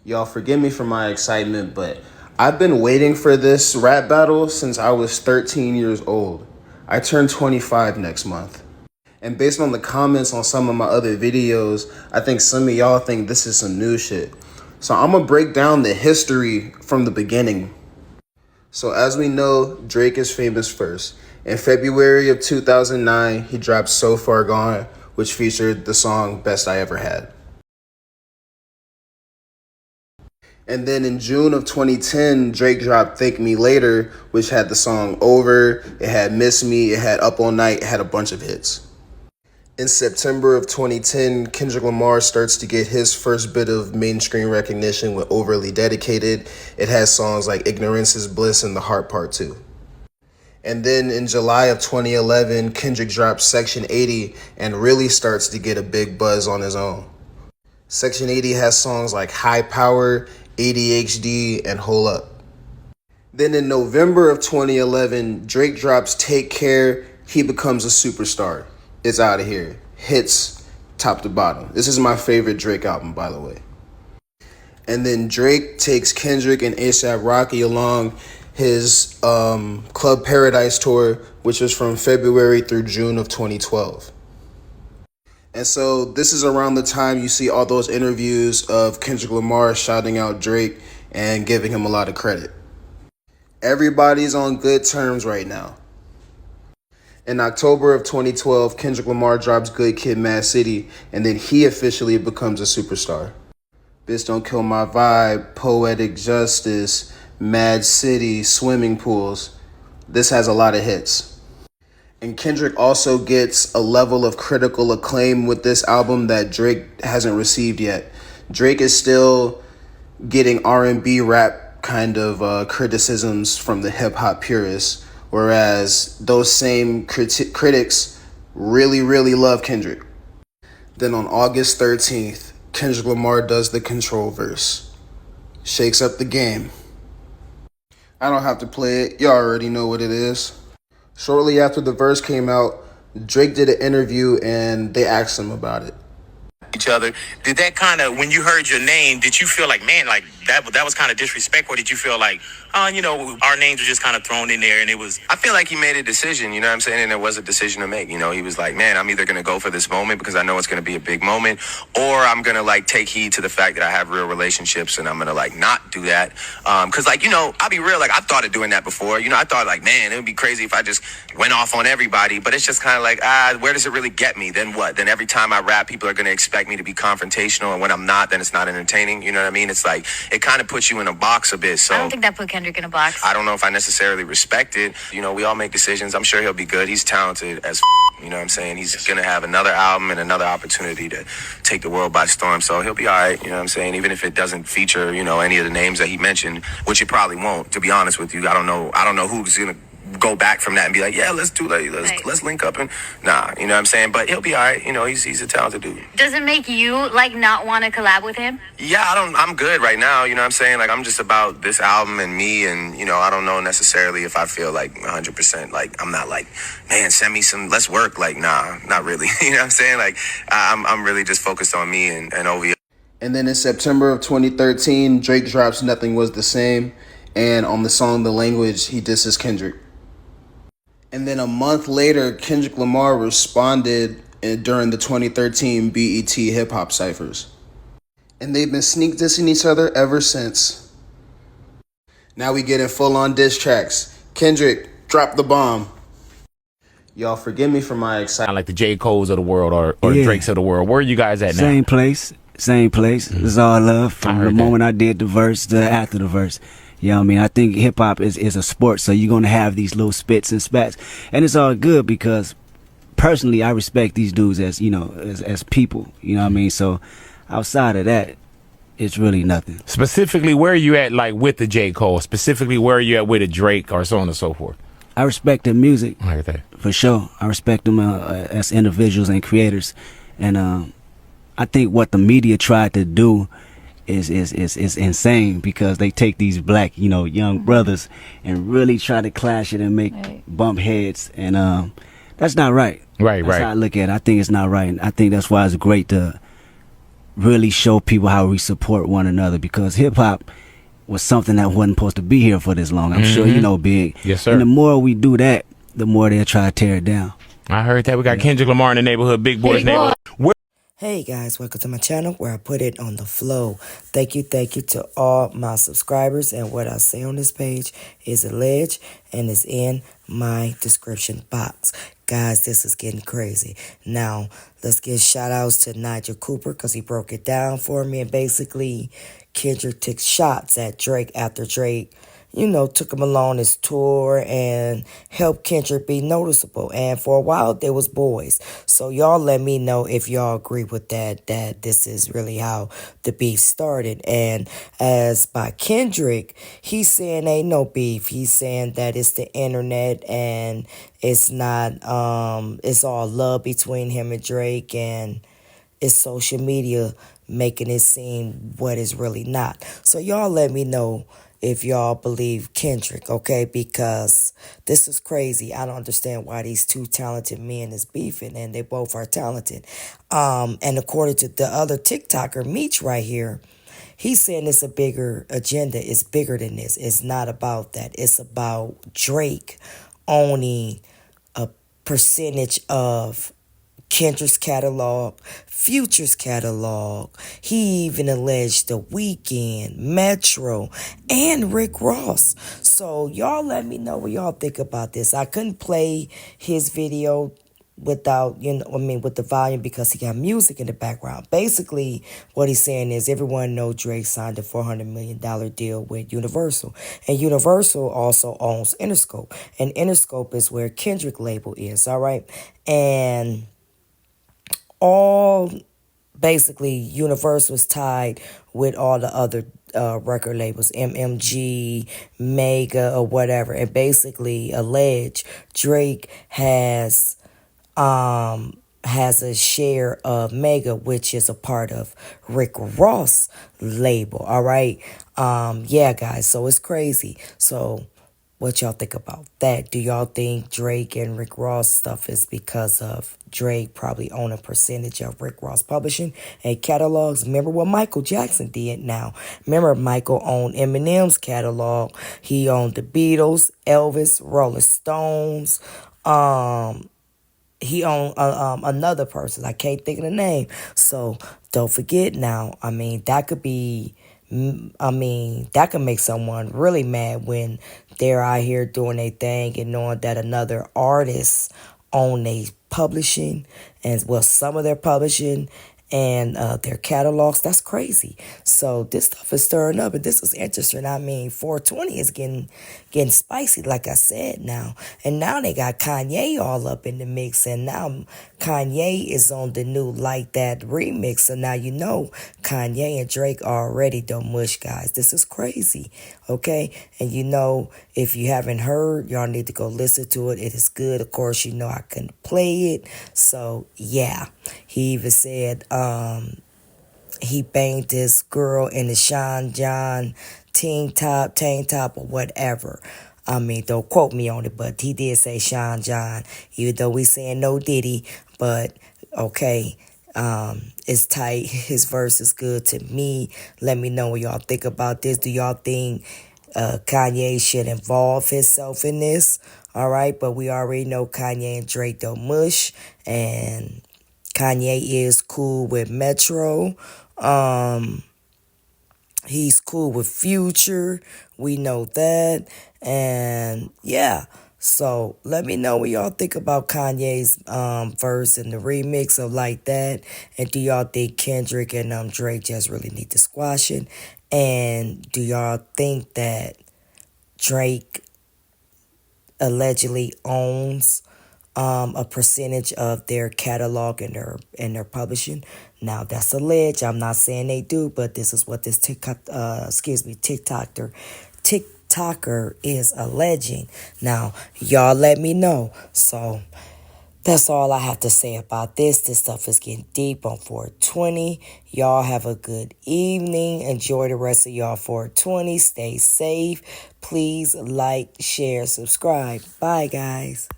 Y'all forgive me for my excitement, but I've been waiting for this rap battle since I was 13 years old. I turn 25 next month. And based on the comments on some of my other videos, I think some of y'all think this is some new shit. So I'm gonna break down the history from the beginning. So as we know, Drake is famous first. In February of 2009, he dropped So Far Gone, which featured the song Best I Ever Had. And then in June of 2010, Drake dropped Thank Me Later, which had the song Over, it had Miss Me, it had Up All Night, it had a bunch of hits. In September of 2010, Kendrick Lamar starts to get his first bit of mainstream recognition with Overly Dedicated. It has songs like Ignorance is Bliss and The Heart Part 2. And then in July of 2011, Kendrick drops Section 80 and really starts to get a big buzz on his own. Section 80 has songs like High Power, ADHD, and Hold Up. Then in November of 2011, Drake drops Take Care, he becomes a superstar. It's out of here. Hits top to bottom. This is my favorite Drake album, by the way. And then Drake takes Kendrick and A$AP Rocky along his Club Paradise tour, which was from February through June of 2012. And so this is around the time you see all those interviews of Kendrick Lamar shouting out Drake and giving him a lot of credit. Everybody's on good terms right now. In October of 2012, Kendrick Lamar drops Good Kid, Mad City, and then he officially becomes a superstar. Bitch Don't Kill My Vibe, Poetic Justice, Mad City, Swimming Pools. This has a lot of hits. And Kendrick also gets a level of critical acclaim with this album that Drake hasn't received yet. Drake is still getting R&B rap kind of criticisms from the hip-hop purists, whereas those same critics really, really love Kendrick. Then on August 13th, Kendrick Lamar does the Control verse. Shakes up the game. I don't have to play it. Y'all already know what it is. Shortly after the verse came out, Drake did an interview and they asked him about it. Each other. Did that kind of, when you heard your name, did you feel like, man, like that was kind of disrespectful? Or did you feel like, our names were just kind of thrown in there and it was... I feel like he made a decision, you know what I'm saying? And there was a decision to make. You know, he was like, man, I'm either going to go for this moment because I know it's going to be a big moment, or I'm going to like take heed to the fact that I have real relationships and I'm going to like not do that. Cause like, I'll be real, like I thought of doing that before. I thought like, man, it would be crazy if I just went off on everybody, but it's just kind of like, where does it really get me? Then what? Then every time I rap, people are going to expect me to be confrontational, and when I'm not, then it's not entertaining. You know what I mean? It's like, it kind of puts you in a box a bit. So I don't think that put Kendrick in a box. I don't know if I necessarily respect it. We all make decisions. I'm sure he'll be good. He's talented as you know what I'm saying? He's going to have another album and another opportunity to take the world by storm. So he'll be all right, you know what I'm saying? Even if it doesn't feature, any of the names that he mentioned, which it probably won't, to be honest with you. I don't know who's going to go back from that and be like, yeah, let's do that. Let's link up and nah, you know what I'm saying? But he'll be all right. He's a talented dude. Does it make you like not want to collab with him? Yeah, I'm good right now. You know what I'm saying? Like, I'm just about this album and me, and I don't know necessarily if I feel like 100%. Like, I'm not like, man, send me some, let's work. Like, nah, not really. You know what I'm saying? Like, I'm really just focused on me and OVO. And then in September of 2013, Drake drops Nothing Was the Same, and on the song The Language, he disses Kendrick. And then a month later, Kendrick Lamar responded during the 2013 BET Hip Hop Cyphers. And they've been sneak dissing each other ever since. Now we get in full-on diss tracks. Kendrick, drop the bomb. Y'all forgive me for my excitement. Like the J. Cole's of the world or Drake's of the world. Where are you guys at now? Same place. Mm-hmm. It's all love from the moment I did the verse to after the verse. You know what I mean? I think hip-hop is a sport, so you're going to have these little spits and spats. And it's all good because, personally, I respect these dudes as, as people. You know what I mean? So, outside of that, it's really nothing. Specifically, where are you at, like, with the J. Cole? Specifically, where are you at with a Drake or so on and so forth? I respect their music. Like that. For sure. I respect them as individuals and creators. And I think what the media tried to do is insane, because they take these black, young brothers and really try to clash it and make bump heads, and that's not right. Right. That's how I look at it. I think it's not right. And I think that's why it's great to really show people how we support one another, because hip hop was something that wasn't supposed to be here for this long. I'm sure you know, Big. Yes, sir. And the more we do that, the more they'll try to tear it down. I heard that. We got Kendrick Lamar in the neighborhood, Big Boy's neighborhood. Hey guys, welcome to my channel where I put it on the flow. Thank you to all my subscribers. And what I say on this page is alleged and is in my description box. Guys, this is getting crazy. Now, let's give shout outs to Nigel Cooper because he broke it down for me. And basically, Kendrick took shots at Drake after Drake, you know, took him along his tour and helped Kendrick be noticeable. And for a while, there was boys. So y'all let me know if y'all agree with that this is really how the beef started. And as by Kendrick, he's saying ain't no beef. He's saying that it's the internet and it's not, it's all love between him and Drake, and it's social media making it seem what it's really not. So y'all let me know if y'all believe Kendrick, okay? Because this is crazy. I don't understand why these two talented men is beefing, and they both are talented. And according to the other TikToker, Meech right here, he's saying it's a bigger agenda. It's bigger than this. It's not about that. It's about Drake owning a percentage of Kendrick's catalog, Future's catalog. He even alleged The Weeknd, Metro, and Rick Ross. So y'all let me know what y'all think about this. I couldn't play his video without, with the volume because he got music in the background. Basically, what he's saying is everyone know Drake signed a $400 million deal with Universal. And Universal also owns Interscope. And Interscope is where Kendrick label is, all right? And all basically Universal was tied with all the other record labels, MMG, Mega, or whatever, and basically allege Drake has a share of Mega, which is a part of Rick Ross label. All right, yeah, guys. So it's crazy. So what y'all think about that? Do y'all think Drake and Rick Ross stuff is because of Drake probably own a percentage of Rick Ross publishing and catalogs? Remember what Michael Jackson did now. Remember Michael owned Eminem's catalog. He owned the Beatles, Elvis, Rolling Stones. He owned another person. I can't think of the name. So don't forget now. I mean, that could be... that could make someone really mad when they're out here doing their thing and knowing that another artist own their publishing, and well, some of their publishing and their catalogs. That's crazy. So this stuff is stirring up, and this is interesting. I mean, 420 is getting spicy, like I said now. And now they got Kanye all up in the mix, and now Kanye is on the new Like That remix. So now you know Kanye and Drake are already done mush, guys. This is crazy, okay? And you know, if you haven't heard, y'all need to go listen to it. It is good. Of course, you know I couldn't play it. So, yeah. He even said he banged this girl in the Sean John tank top, or whatever. I mean, don't quote me on it, but he did say Sean John, even though we saying no Diddy, but okay. It's tight. His verse is good to me. Let me know what y'all think about this. Do y'all think Kanye should involve himself in this? All right, but we already know Kanye and Drake don't mush, and Kanye is cool with Metro. He's cool with Future. We know that. And yeah. So let me know what y'all think about Kanye's verse and the remix of Like That. And do y'all think Kendrick and Drake just really need to squash it? And do y'all think that Drake allegedly owns a percentage of their catalog and their publishing? Now that's alleged. I'm not saying they do, but this is what this TikToker is alleging. Now y'all let me know. So that's all I have to say about this. This stuff is getting deep on 420. Y'all have a good evening. Enjoy the rest of y'all 420. Stay safe. Please like, share, subscribe. Bye, guys.